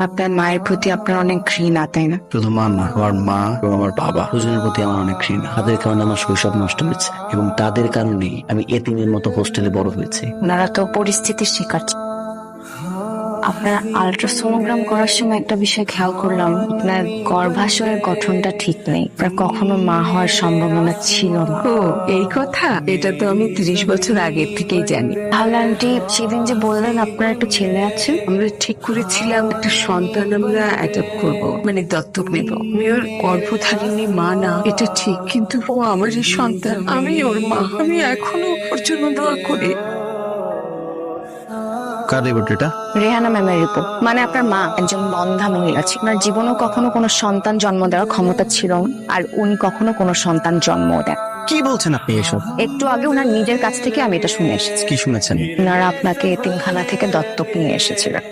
আপনার মায়ের প্রতি আপনার অনেক ঘৃণা, তাই না? শুধু মা না, আমার মা এবং আমার বাবা দুজনের প্রতি আমার অনেক ঘৃণা। তাদের কারণে আমার শৈশব নষ্ট হয়েছে এবং তাদের কারণেই আমি এতিমের মতো হোস্টেলে বড় হয়েছি। ওনারা তো পরিস্থিতির শিকার ছিল। আপনার আল্ট্রাসোনোগ্রাম করার সময় একটা বিষয় খেয়াল করলাম, আপনার গর্ভাশয়ের গঠনটা ঠিক নেই। আপনার কখনো মা হওয়ার সম্ভাবনা ছিল না। ও, এই কথা। এটা তো আমি 30 বছর আগের থেকেই জানি। তাহলে আন্টি সেদিন যে বললেন আপনার একটা ছেলে আছে, আমরা ঠিক করেছিলাম একটা সন্তান আমরা অ্যাডপ্ট করব, মানে দত্তক নেব। আমি ওর গর্ভধারিণী মা না, এটা ঠিক, কিন্তু ও আমারই সন্তান, আমি ওর মা। আমি এখনো ওর জন্য দোয়া করি। কার রিপোর্ট এটা? রেহানা ম্যামের রিপোর্ট। মানে আপনার মা একজন বন্ধা মহিলা ছিল, আপনার জীবনেও কখনো কোনো সন্তান জন্ম দেওয়ার ক্ষমতা ছিল না, আর উনি কখনো কোনো সন্তান জন্ম দেন। কি বলছেন আপনি এসব? একটু আগে ওনার নিজের কাছ থেকে আমি এটা শুনে এসেছি। কি শুনেছেন? ওনারা আপনাকে এতিমখানা থেকে দত্তক নিয়ে এসেছিলেন।